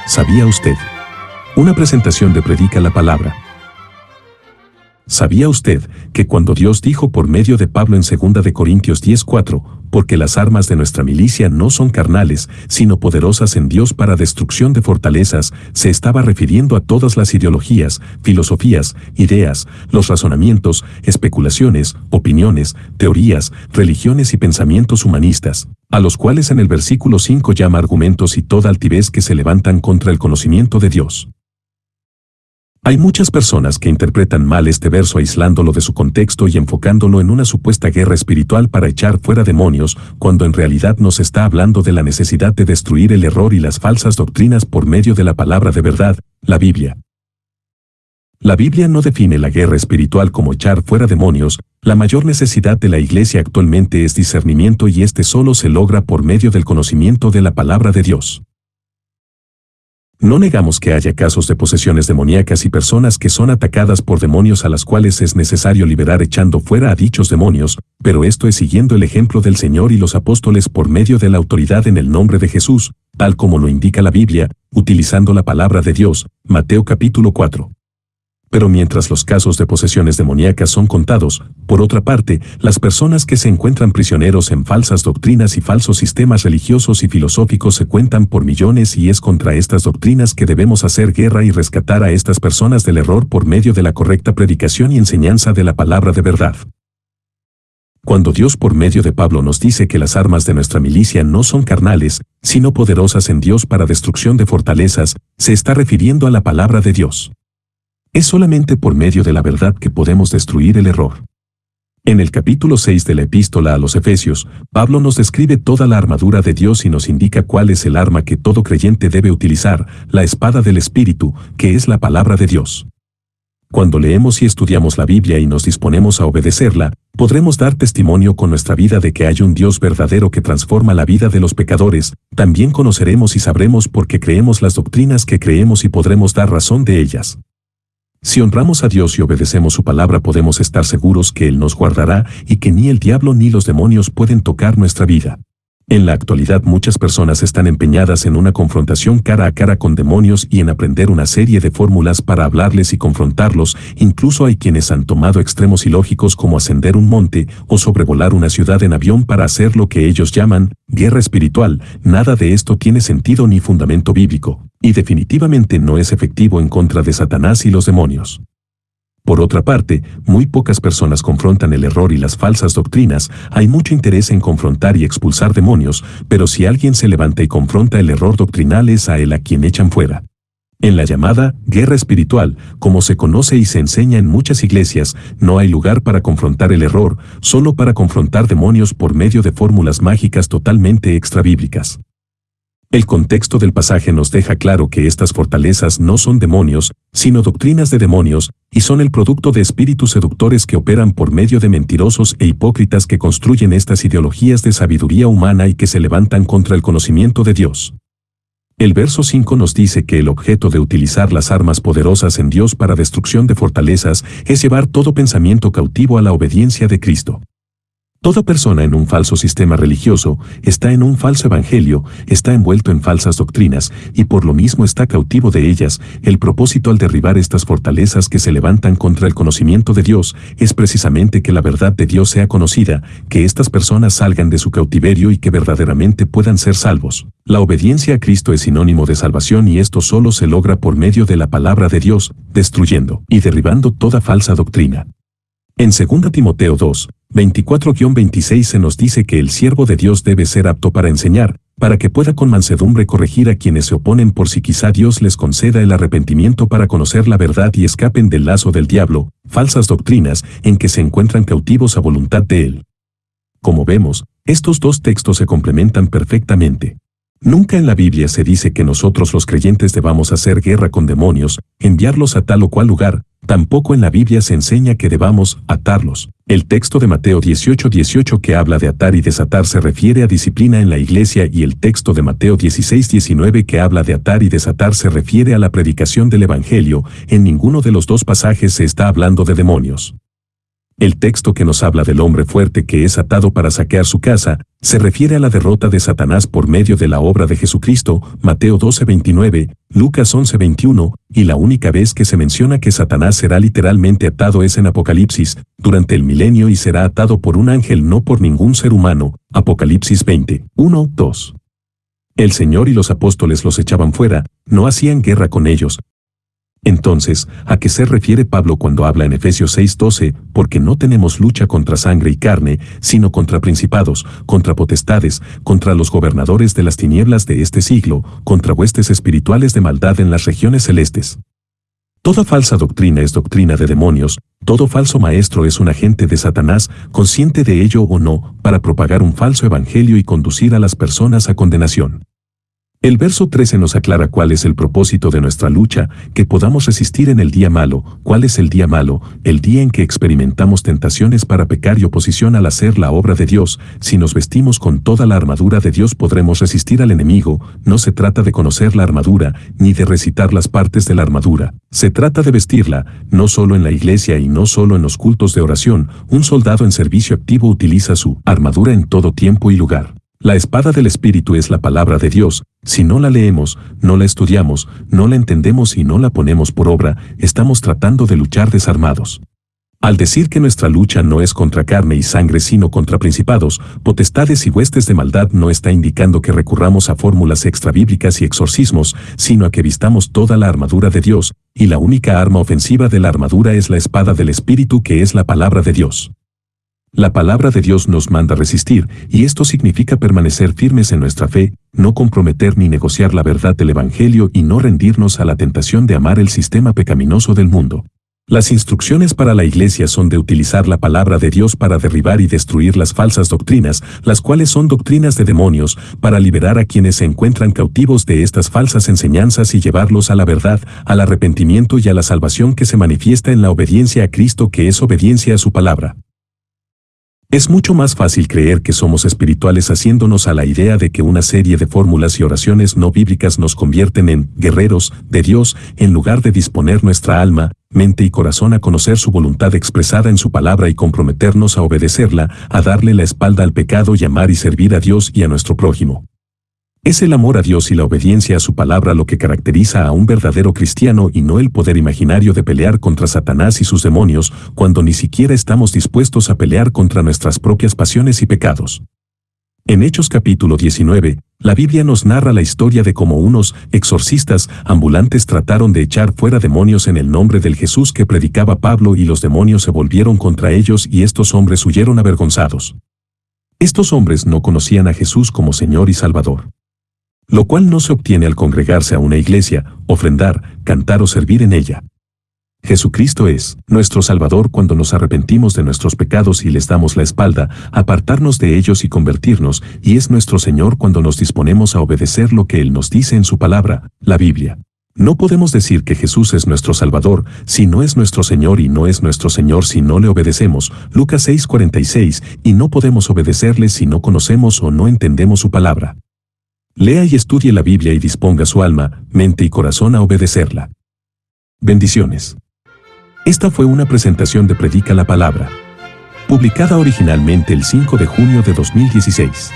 ¿Sabía usted? Una presentación de Predica la Palabra. ¿Sabía usted que cuando Dios dijo por medio de Pablo en 2 de Corintios 10:4, porque las armas de nuestra milicia no son carnales, sino poderosas en Dios para destrucción de fortalezas, se estaba refiriendo a todas las ideologías, filosofías, ideas, los razonamientos, especulaciones, opiniones, teorías, religiones y pensamientos humanistas, a los cuales en el versículo 5 llama argumentos y toda altivez que se levantan contra el conocimiento de Dios? Hay muchas personas que interpretan mal este verso aislándolo de su contexto y enfocándolo en una supuesta guerra espiritual para echar fuera demonios, cuando en realidad nos está hablando de la necesidad de destruir el error y las falsas doctrinas por medio de la palabra de verdad, la Biblia. La Biblia no define la guerra espiritual como echar fuera demonios. La mayor necesidad de la iglesia actualmente es discernimiento y este solo se logra por medio del conocimiento de la palabra de Dios. No negamos que haya casos de posesiones demoníacas y personas que son atacadas por demonios a las cuales es necesario liberar echando fuera a dichos demonios, pero esto es siguiendo el ejemplo del Señor y los apóstoles por medio de la autoridad en el nombre de Jesús, tal como lo indica la Biblia, utilizando la palabra de Dios, Mateo capítulo 4. Pero mientras los casos de posesiones demoníacas son contados, por otra parte, las personas que se encuentran prisioneros en falsas doctrinas y falsos sistemas religiosos y filosóficos se cuentan por millones y es contra estas doctrinas que debemos hacer guerra y rescatar a estas personas del error por medio de la correcta predicación y enseñanza de la palabra de verdad. Cuando Dios por medio de Pablo nos dice que las armas de nuestra milicia no son carnales, sino poderosas en Dios para destrucción de fortalezas, se está refiriendo a la palabra de Dios. Es solamente por medio de la verdad que podemos destruir el error. En el capítulo 6 de la epístola a los Efesios, Pablo nos describe toda la armadura de Dios y nos indica cuál es el arma que todo creyente debe utilizar, la espada del Espíritu, que es la palabra de Dios. Cuando leemos y estudiamos la Biblia y nos disponemos a obedecerla, podremos dar testimonio con nuestra vida de que hay un Dios verdadero que transforma la vida de los pecadores. También conoceremos y sabremos por qué creemos las doctrinas que creemos y podremos dar razón de ellas. Si honramos a Dios y obedecemos su palabra podemos estar seguros que Él nos guardará y que ni el diablo ni los demonios pueden tocar nuestra vida. En la actualidad muchas personas están empeñadas en una confrontación cara a cara con demonios y en aprender una serie de fórmulas para hablarles y confrontarlos. Incluso hay quienes han tomado extremos ilógicos como ascender un monte o sobrevolar una ciudad en avión para hacer lo que ellos llaman guerra espiritual. Nada de esto tiene sentido ni fundamento bíblico, y definitivamente no es efectivo en contra de Satanás y los demonios. Por otra parte, muy pocas personas confrontan el error y las falsas doctrinas. Hay mucho interés en confrontar y expulsar demonios, pero si alguien se levanta y confronta el error doctrinal es a él a quien echan fuera. En la llamada guerra espiritual, como se conoce y se enseña en muchas iglesias, no hay lugar para confrontar el error, solo para confrontar demonios por medio de fórmulas mágicas totalmente extrabíblicas. El contexto del pasaje nos deja claro que estas fortalezas no son demonios, sino doctrinas de demonios, y son el producto de espíritus seductores que operan por medio de mentirosos e hipócritas que construyen estas ideologías de sabiduría humana y que se levantan contra el conocimiento de Dios. El verso 5 nos dice que el objeto de utilizar las armas poderosas en Dios para destrucción de fortalezas es llevar todo pensamiento cautivo a la obediencia de Cristo. Toda persona en un falso sistema religioso está en un falso evangelio, está envuelto en falsas doctrinas y por lo mismo está cautivo de ellas. El propósito al derribar estas fortalezas que se levantan contra el conocimiento de Dios es precisamente que la verdad de Dios sea conocida, que estas personas salgan de su cautiverio y que verdaderamente puedan ser salvos. La obediencia a Cristo es sinónimo de salvación y esto solo se logra por medio de la palabra de Dios, destruyendo y derribando toda falsa doctrina. En 2 Timoteo 2, 24-26 se nos dice que el siervo de Dios debe ser apto para enseñar, para que pueda con mansedumbre corregir a quienes se oponen por si quizá Dios les conceda el arrepentimiento para conocer la verdad y escapen del lazo del diablo, falsas doctrinas, en que se encuentran cautivos a voluntad de él. Como vemos, estos dos textos se complementan perfectamente. Nunca en la Biblia se dice que nosotros los creyentes debamos hacer guerra con demonios, enviarlos a tal o cual lugar. Tampoco en la Biblia se enseña que debamos atarlos. El texto de Mateo 18:18 que habla de atar y desatar se refiere a disciplina en la iglesia y el texto de Mateo 16:19 que habla de atar y desatar se refiere a la predicación del Evangelio. En ninguno de los dos pasajes se está hablando de demonios. El texto que nos habla del hombre fuerte que es atado para saquear su casa, Se refiere a la derrota de Satanás por medio de la obra de Jesucristo, Mateo 12:29, Lucas 11:21, y la única vez que se menciona que Satanás será literalmente atado es en Apocalipsis, durante el milenio y será atado por un ángel, no por ningún ser humano, Apocalipsis 20:1-2. El Señor y los apóstoles los echaban fuera, no hacían guerra con ellos. Entonces, ¿a qué se refiere Pablo cuando habla en Efesios 6:12? Porque no tenemos lucha contra sangre y carne, sino contra principados, contra potestades, contra los gobernadores de las tinieblas de este siglo, contra huestes espirituales de maldad en las regiones celestes. Toda falsa doctrina es doctrina de demonios, todo falso maestro es un agente de Satanás, consciente de ello o no, para propagar un falso evangelio y conducir a las personas a condenación. El verso 13 nos aclara cuál es el propósito de nuestra lucha, que podamos resistir en el día malo. ¿Cuál es el día malo? El día en que experimentamos tentaciones para pecar y oposición al hacer la obra de Dios. Si nos vestimos con toda la armadura de Dios podremos resistir al enemigo. No se trata de conocer la armadura, ni de recitar las partes de la armadura. Se trata de vestirla, no solo en la iglesia y no solo en los cultos de oración. Un soldado en servicio activo utiliza su armadura en todo tiempo y lugar. La espada del Espíritu es la palabra de Dios. Si no la leemos, no la estudiamos, no la entendemos y no la ponemos por obra, estamos tratando de luchar desarmados. Al decir que nuestra lucha no es contra carne y sangre sino contra principados, potestades y huestes de maldad, no está indicando que recurramos a fórmulas extrabíblicas y exorcismos, sino a que vistamos toda la armadura de Dios, y la única arma ofensiva de la armadura es la espada del Espíritu, que es la palabra de Dios. La palabra de Dios nos manda resistir, y esto significa permanecer firmes en nuestra fe, no comprometer ni negociar la verdad del Evangelio y no rendirnos a la tentación de amar el sistema pecaminoso del mundo. Las instrucciones para la iglesia son de utilizar la palabra de Dios para derribar y destruir las falsas doctrinas, las cuales son doctrinas de demonios, para liberar a quienes se encuentran cautivos de estas falsas enseñanzas y llevarlos a la verdad, al arrepentimiento y a la salvación que se manifiesta en la obediencia a Cristo, que es obediencia a su palabra. Es mucho más fácil creer que somos espirituales haciéndonos a la idea de que una serie de fórmulas y oraciones no bíblicas nos convierten en guerreros de Dios, en lugar de disponer nuestra alma, mente y corazón a conocer su voluntad expresada en su palabra y comprometernos a obedecerla, a darle la espalda al pecado y amar y servir a Dios y a nuestro prójimo. Es el amor a Dios y la obediencia a su palabra lo que caracteriza a un verdadero cristiano y no el poder imaginario de pelear contra Satanás y sus demonios, cuando ni siquiera estamos dispuestos a pelear contra nuestras propias pasiones y pecados. En Hechos capítulo 19, la Biblia nos narra la historia de cómo unos exorcistas ambulantes trataron de echar fuera demonios en el nombre del Jesús que predicaba Pablo, y los demonios se volvieron contra ellos y estos hombres huyeron avergonzados. Estos hombres no conocían a Jesús como Señor y Salvador. Lo cual no se obtiene al congregarse a una iglesia, ofrendar, cantar o servir en ella. Jesucristo es nuestro Salvador cuando nos arrepentimos de nuestros pecados y les damos la espalda, apartarnos de ellos y convertirnos, y es nuestro Señor cuando nos disponemos a obedecer lo que Él nos dice en su palabra, la Biblia. No podemos decir que Jesús es nuestro Salvador si no es nuestro Señor, y no es nuestro Señor si no le obedecemos, Lucas 6:46, y no podemos obedecerle si no conocemos o no entendemos su palabra. Lea y estudie la Biblia y disponga su alma, mente y corazón a obedecerla. Bendiciones. Esta fue una presentación de Predica la Palabra, publicada originalmente el 5 de junio de 2016.